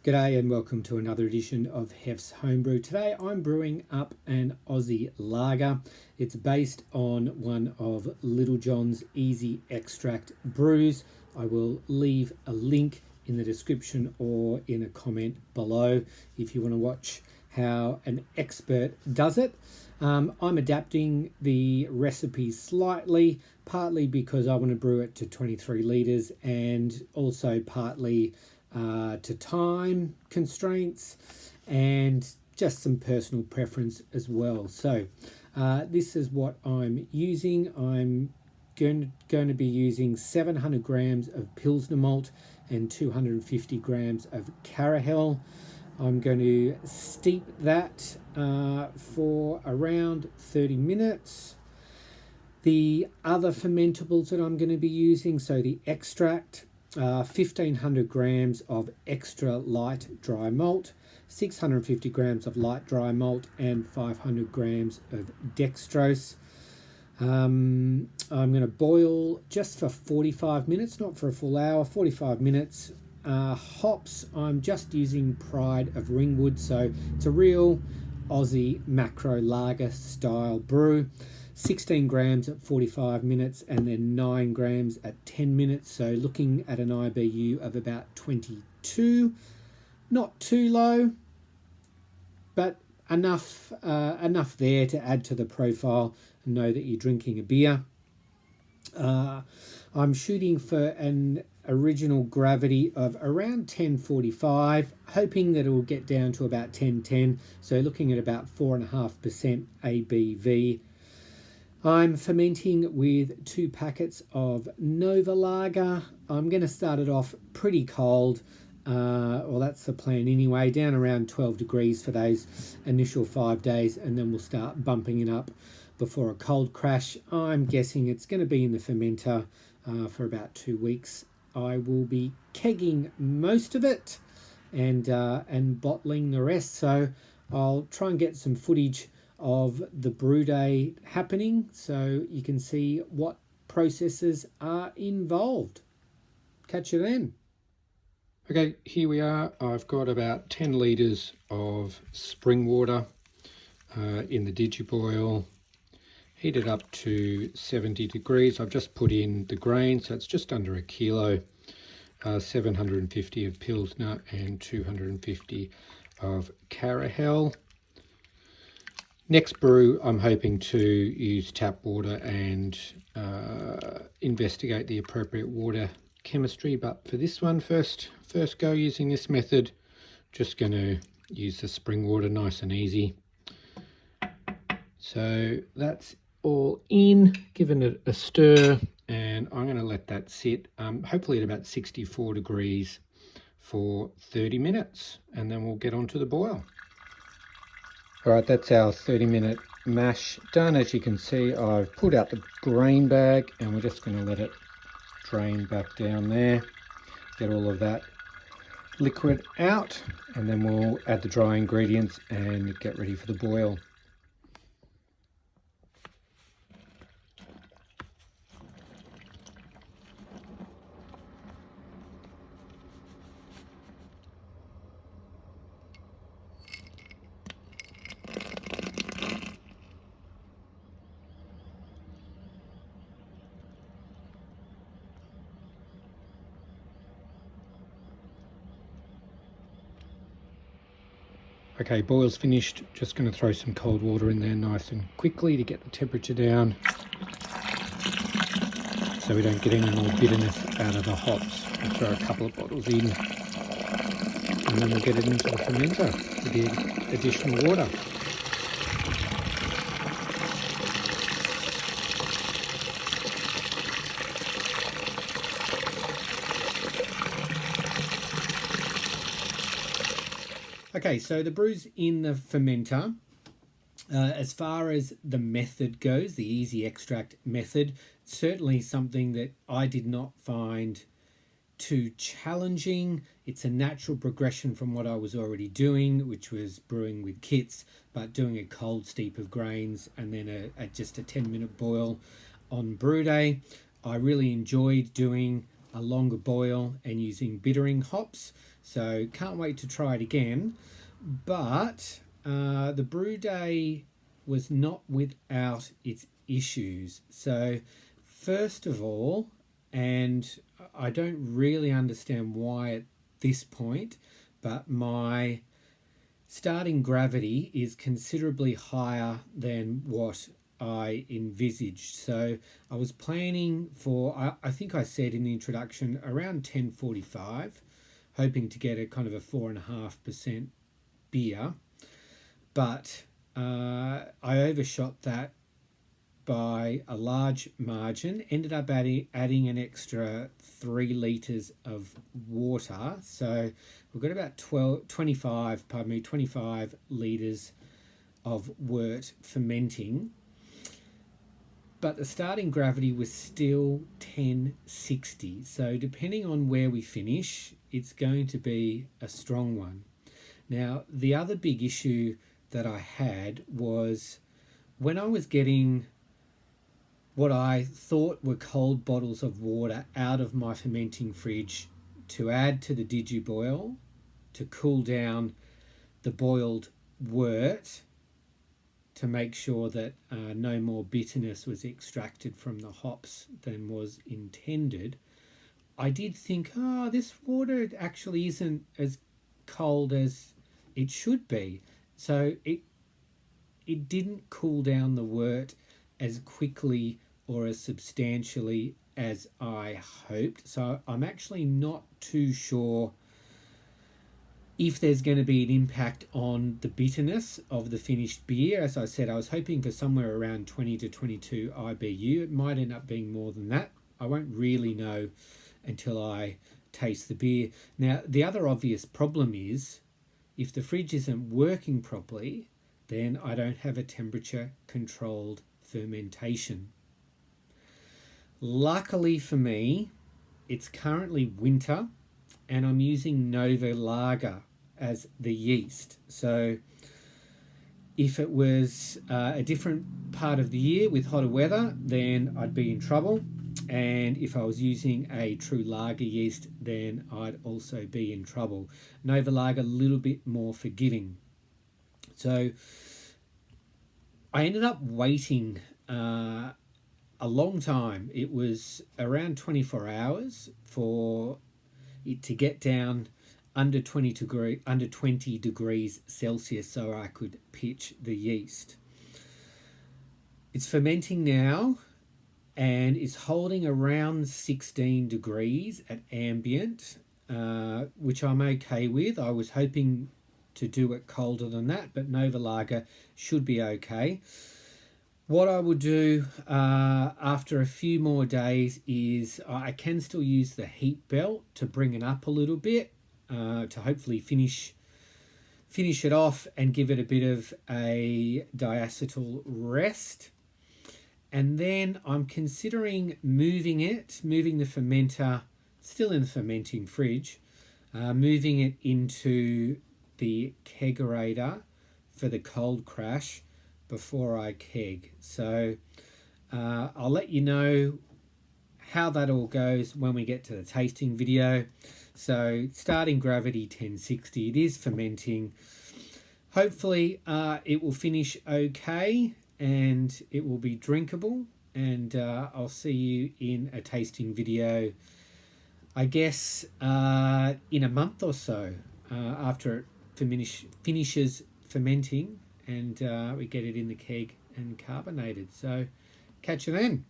G'day and welcome to another edition of Hef's Homebrew. Today I'm brewing up an Aussie lager. It's based on one of Little John's easy extract brews. I will leave a link in the description or in a comment below if you want to watch how an expert does it. I'm adapting the recipe slightly, partly because I want to brew it to 23 litres and also partly to time constraints and just some personal preference as well. So this is what I'm using. I'm going to be using 700 grams of Pilsner malt and 250 grams of Carahel. I'm going to steep that for around 30 minutes. The other fermentables that I'm going to be using, so the extract, 1500 grams of extra light dry malt, 650 grams of light dry malt, and 500 grams of dextrose. I'm going to boil just for 45 minutes, not for a full hour, 45 minutes. Hops, I'm just using Pride of Ringwood, so it's a real Aussie macro lager style brew. 16 grams at 45 minutes and then 9 grams at 10 minutes, so looking at an IBU of about 22. Not too low, but enough there to add to the profile and know that you're drinking a beer. I'm shooting for an original gravity of around 1045, hoping that it will get down to about 1010, so looking at about 4.5% ABV. I'm fermenting with 2 packets of Nova Lager. I'm going to start it off pretty cold. Well, that's the plan anyway, down around 12 degrees for those initial 5 days, and then we'll start bumping it up before a cold crash. I'm guessing it's going to be in the fermenter for about 2 weeks. I will be kegging most of it and bottling the rest, so I'll try and get some footage of the brew day happening so you can see what processes are involved. Catch you then. Okay, here we are. I've got about 10 litres of spring water in the digiboil, heated up to 70 degrees. I've just put in the grain, so it's just under a kilo, 750 of Pilsner and 250 of Carahel. Next brew, I'm hoping to use tap water and investigate the appropriate water chemistry. But for this one, first go using this method, just going to use the spring water, nice and easy. So that's all in, giving it a stir, and I'm going to let that sit, hopefully at about 64 degrees for 30 minutes, and then we'll get on to the boil. All right, that's our 30-minute mash done. As you can see, I've pulled out the grain bag and we're just going to let it drain back down there, get all of that liquid out, and then we'll add the dry ingredients and get ready for the boil. Okay, boil's finished. Just going to throw some cold water in there nice and quickly to get the temperature down so we don't get any more bitterness out of the hops. We'll throw a couple of bottles in and then we'll get it into the fermenter with the additional water. Okay, so the brew's in the fermenter. As far as the method goes, the easy extract method, certainly something that I did not find too challenging. It's a natural progression from what I was already doing, which was brewing with kits, but doing a cold steep of grains and then just a 10-minute boil on brew day. I really enjoyed doing a longer boil and using bittering hops. So can't wait to try it again. But the brew day was not without its issues. So first of all, and I don't really understand why at this point, but my starting gravity is considerably higher than what I envisaged. So I was planning for, I think I said in the introduction, around 10:45, hoping to get a kind of a 4.5% beer, but I overshot that by a large margin, ended up adding an extra 3 litres of water. So we've got about 25 litres of wort fermenting. But the starting gravity was still 1060. So depending on where we finish, it's going to be a strong one. Now, the other big issue that I had was when I was getting what I thought were cold bottles of water out of my fermenting fridge to add to the digiboil to cool down the boiled wort to make sure that no more bitterness was extracted from the hops than was intended. I did think, this water actually isn't as cold as it should be. So it didn't cool down the wort as quickly or as substantially as I hoped. So I'm actually not too sure if there's going to be an impact on the bitterness of the finished beer. As I said, I was hoping for somewhere around 20 to 22 IBU. It might end up being more than that. I won't really know until I taste the beer. Now, the other obvious problem is if the fridge isn't working properly, then I don't have a temperature controlled fermentation. Luckily for me, it's currently winter and I'm using Nova Lager as the yeast. So if it was a different part of the year with hotter weather, then I'd be in trouble. And if I was using a true lager yeast, then I'd also be in trouble. Nova Lager, a little bit more forgiving. So I ended up waiting a long time. It was around 24 hours for it to get down under 20 degrees Celsius so I could pitch the yeast. It's fermenting now and is holding around 16 degrees at ambient, which I'm okay with. I was hoping to do it colder than that, but Nova Lager should be okay. What I will do after a few more days is I can still use the heat belt to bring it up a little bit to hopefully finish it off and give it a bit of a diacetyl rest. And then I'm considering moving the fermenter, still in the fermenting fridge, moving it into the kegerator for the cold crash before I keg. So I'll let you know how that all goes when we get to the tasting video. So starting gravity 1060, it is fermenting. Hopefully it will finish okay and it will be drinkable, and I'll see you in a tasting video, I guess in a month or so after it finishes fermenting and we get it in the keg and carbonated. So catch you then.